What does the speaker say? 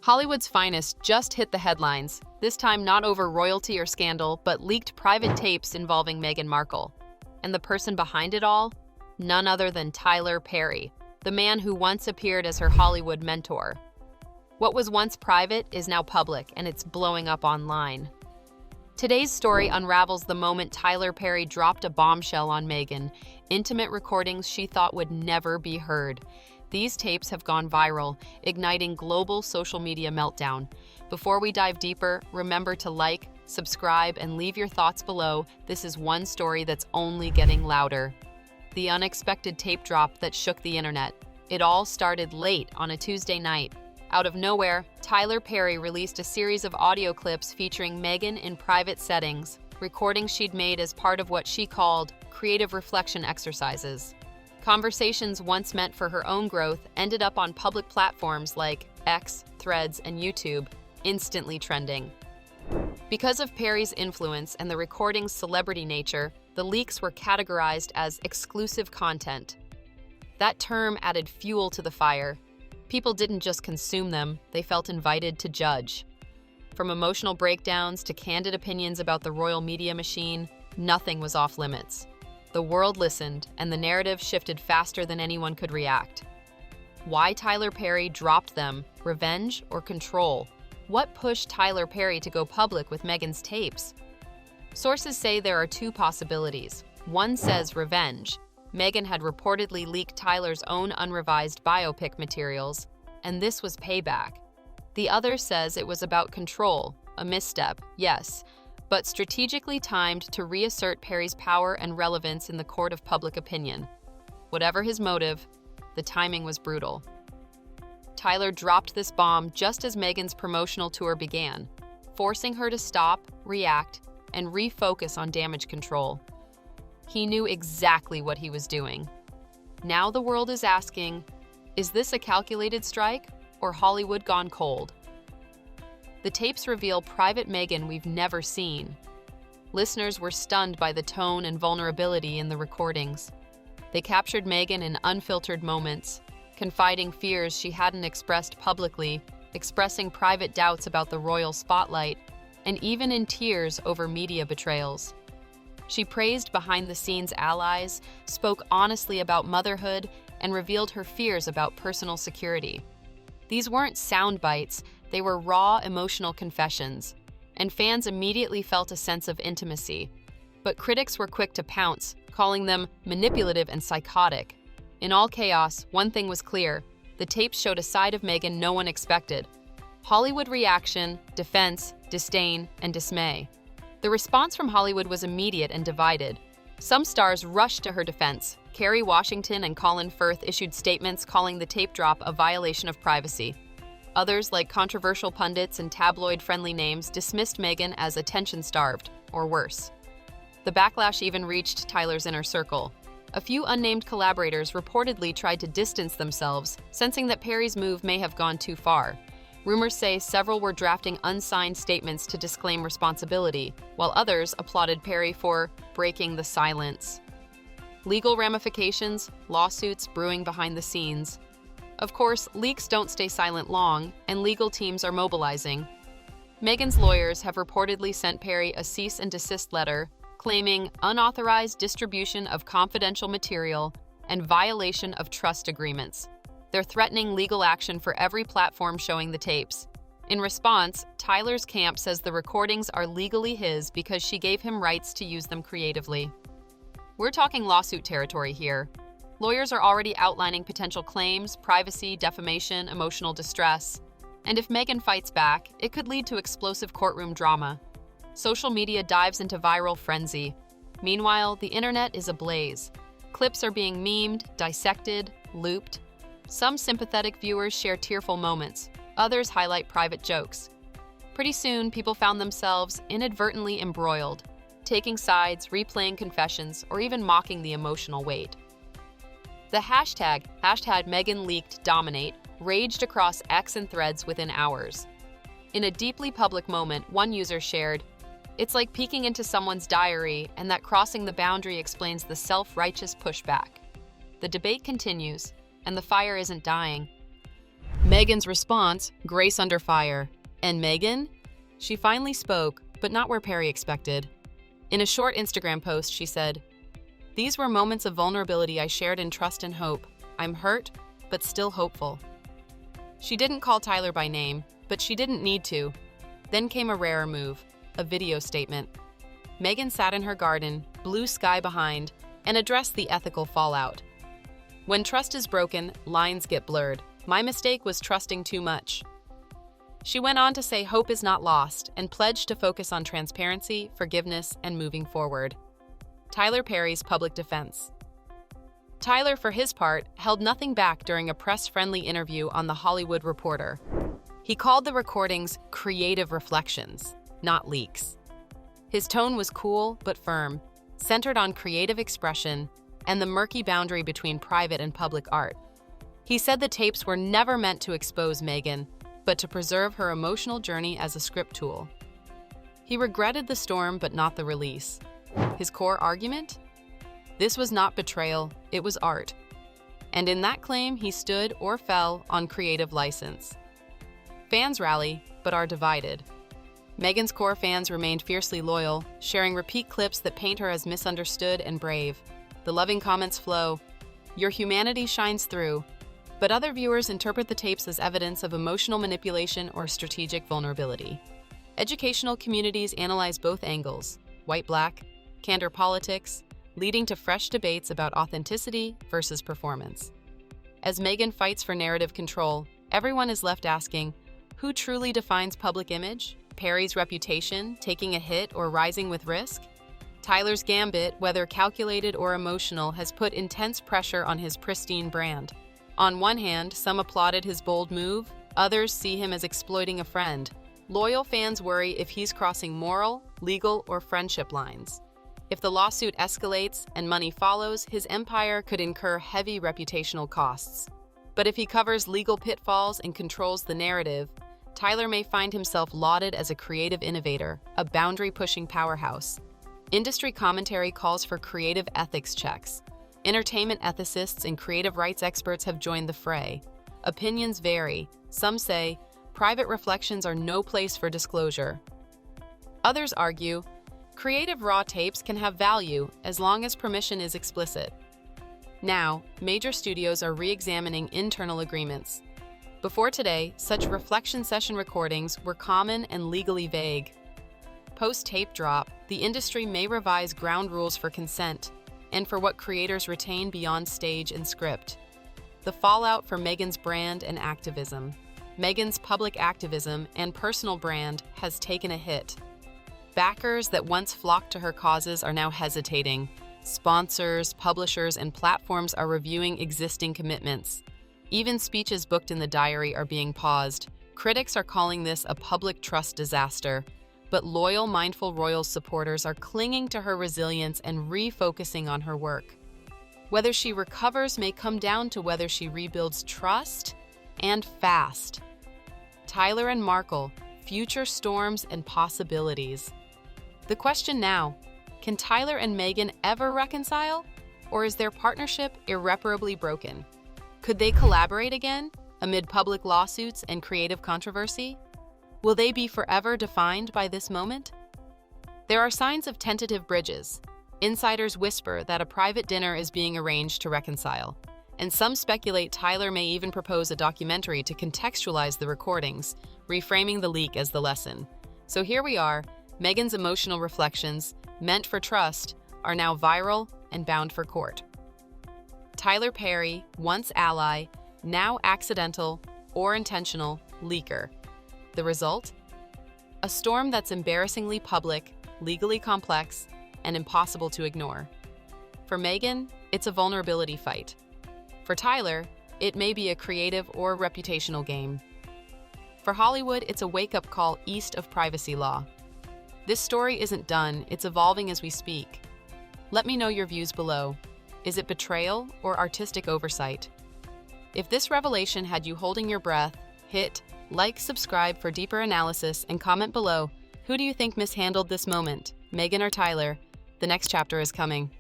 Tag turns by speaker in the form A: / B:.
A: Hollywood's finest just hit the headlines, this time not over royalty or scandal, but leaked private tapes involving Meghan Markle. And the person behind it all? None other than Tyler Perry, the man who once appeared as her Hollywood mentor. What was once private is now public, and it's blowing up online. Today's story unravels the moment Tyler Perry dropped a bombshell on Meghan, intimate recordings she thought would never be heard. These tapes have gone viral, igniting global social media meltdown. Before we dive deeper, remember to like, subscribe, and leave your thoughts below. This is one story that's only getting louder. The unexpected tape drop that shook the internet. It all started late on a Tuesday night. Out of nowhere, Tyler Perry released a series of audio clips featuring Meghan in private settings, recordings she'd made as part of what she called creative reflection exercises. Conversations once meant for her own growth ended up on public platforms like X, Threads, and YouTube, instantly trending. Because of Perry's influence and the recording's celebrity nature, the leaks were categorized as exclusive content. That term added fuel to the fire. People didn't just consume them, they felt invited to judge. From emotional breakdowns to candid opinions about the royal media machine, nothing was off limits. The world listened, and the narrative shifted faster than anyone could react. Why Tyler Perry dropped them? Revenge or control? What pushed Tyler Perry to go public with Meghan's tapes? Sources say there are two possibilities. One says revenge. Meghan had reportedly leaked Tyler's own unrevised biopic materials, and this was payback. The other says it was about control, a misstep, yes, but strategically timed to reassert Perry's power and relevance in the court of public opinion. Whatever his motive, the timing was brutal. Tyler dropped this bomb just as Meghan's promotional tour began, forcing her to stop, react, and refocus on damage control. He knew exactly what he was doing. Now the world is asking, is this a calculated strike or Hollywood gone cold? The tapes reveal private Meghan we've never seen. Listeners were stunned by the tone and vulnerability in the recordings. They captured Meghan in unfiltered moments, confiding fears she hadn't expressed publicly, expressing private doubts about the royal spotlight, and even in tears over media betrayals. She praised behind-the-scenes allies, spoke honestly about motherhood, and revealed her fears about personal security. These weren't sound bites, they were raw emotional confessions, and fans immediately felt a sense of intimacy. But critics were quick to pounce, calling them manipulative and psychotic. In all chaos, one thing was clear: the tapes showed a side of Meghan no one expected. Hollywood reaction, defense, disdain, and dismay. The response from Hollywood was immediate and divided. Some stars rushed to her defense. Kerry Washington and Colin Firth issued statements calling the tape drop a violation of privacy. Others, like controversial pundits and tabloid-friendly names, dismissed Meghan as attention-starved, or worse. The backlash even reached Tyler's inner circle. A few unnamed collaborators reportedly tried to distance themselves, sensing that Perry's move may have gone too far. Rumors say several were drafting unsigned statements to disclaim responsibility, while others applauded Perry for breaking the silence. Legal ramifications, lawsuits brewing behind the scenes. Of course, leaks don't stay silent long, and legal teams are mobilizing. Meghan's lawyers have reportedly sent Perry a cease and desist letter, claiming unauthorized distribution of confidential material and violation of trust agreements. They're threatening legal action for every platform showing the tapes. In response, Tyler's camp says the recordings are legally his because she gave him rights to use them creatively. We're talking lawsuit territory here. Lawyers are already outlining potential claims: privacy, defamation, emotional distress. And if Meghan fights back, it could lead to explosive courtroom drama. Social media dives into viral frenzy. Meanwhile, the internet is ablaze. Clips are being memed, dissected, looped. Some sympathetic viewers share tearful moments. Others highlight private jokes. Pretty soon, people found themselves inadvertently embroiled, taking sides, replaying confessions, or even mocking the emotional weight. The hashtag #MeghanLeakedDominate raged across X and Threads within hours. In a deeply public moment, one user shared, "It's like peeking into someone's diary, and that crossing the boundary explains the self-righteous pushback." The debate continues, and the fire isn't dying. Meghan's response, grace under fire. And Meghan? She finally spoke, but not where Perry expected. In a short Instagram post, she said, "These were moments of vulnerability I shared in trust and hope. I'm hurt, but still hopeful." She didn't call Tyler by name, but she didn't need to. Then came a rarer move, a video statement. Meghan sat in her garden, blue sky behind, and addressed the ethical fallout. "When trust is broken, lines get blurred. My mistake was trusting too much." She went on to say hope is not lost and pledged to focus on transparency, forgiveness, and moving forward. Tyler Perry's public defense. Tyler, for his part, held nothing back during a press-friendly interview on The Hollywood Reporter. He called the recordings creative reflections, not leaks. His tone was cool but firm, centered on creative expression and the murky boundary between private and public art. He said the tapes were never meant to expose Meghan, but to preserve her emotional journey as a script tool. He regretted the storm but not the release. His core argument? This was not betrayal, it was art. And in that claim, he stood or fell on creative license. Fans rally, but are divided. Meghan's core fans remained fiercely loyal, sharing repeat clips that paint her as misunderstood and brave. The loving comments flow, "Your humanity shines through," but other viewers interpret the tapes as evidence of emotional manipulation or strategic vulnerability. Educational communities analyze both angles, white-black, candor politics, leading to fresh debates about authenticity versus performance. As Meghan fights for narrative control, everyone is left asking, who truly defines public image? Perry's reputation, taking a hit or rising with risk? Tyler's gambit, whether calculated or emotional, has put intense pressure on his pristine brand. On one hand, some applauded his bold move, others see him as exploiting a friend. Loyal fans worry if he's crossing moral, legal, or friendship lines. If the lawsuit escalates and money follows, his empire could incur heavy reputational costs. But if he covers legal pitfalls and controls the narrative, Tyler may find himself lauded as a creative innovator, a boundary-pushing powerhouse. Industry commentary calls for creative ethics checks. Entertainment ethicists and creative rights experts have joined the fray. Opinions vary. Some say, private reflections are no place for disclosure. Others argue, creative raw tapes can have value as long as permission is explicit. Now, major studios are re-examining internal agreements. Before today, such reflection session recordings were common and legally vague. Post-tape drop, the industry may revise ground rules for consent and for what creators retain beyond stage and script. The fallout for Meghan's brand and activism. Meghan's public activism and personal brand has taken a hit. Backers that once flocked to her causes are now hesitating. Sponsors, publishers, and platforms are reviewing existing commitments. Even speeches booked in the diary are being paused. Critics are calling this a public trust disaster, but loyal, mindful royal supporters are clinging to her resilience and refocusing on her work. Whether she recovers may come down to whether she rebuilds trust and fast. Tyler and Markle, future storms and possibilities. The question now, can Tyler and Meghan ever reconcile? Or is their partnership irreparably broken? Could they collaborate again, amid public lawsuits and creative controversy? Will they be forever defined by this moment? There are signs of tentative bridges. Insiders whisper that a private dinner is being arranged to reconcile, and some speculate Tyler may even propose a documentary to contextualize the recordings, reframing the leak as the lesson. So here we are, Meghan's emotional reflections, meant for trust, are now viral and bound for court. Tyler Perry, once ally, now accidental or intentional leaker. The result? A storm that's embarrassingly public, legally complex, and impossible to ignore. For Meghan, it's a vulnerability fight. For Tyler, it may be a creative or reputational game. For Hollywood, it's a wake-up call east of privacy law. This story isn't done, it's evolving as we speak. Let me know your views below. Is it betrayal or artistic oversight? If this revelation had you holding your breath, hit like, subscribe for deeper analysis, and comment below, who do you think mishandled this moment, Meghan or Tyler? The next chapter is coming.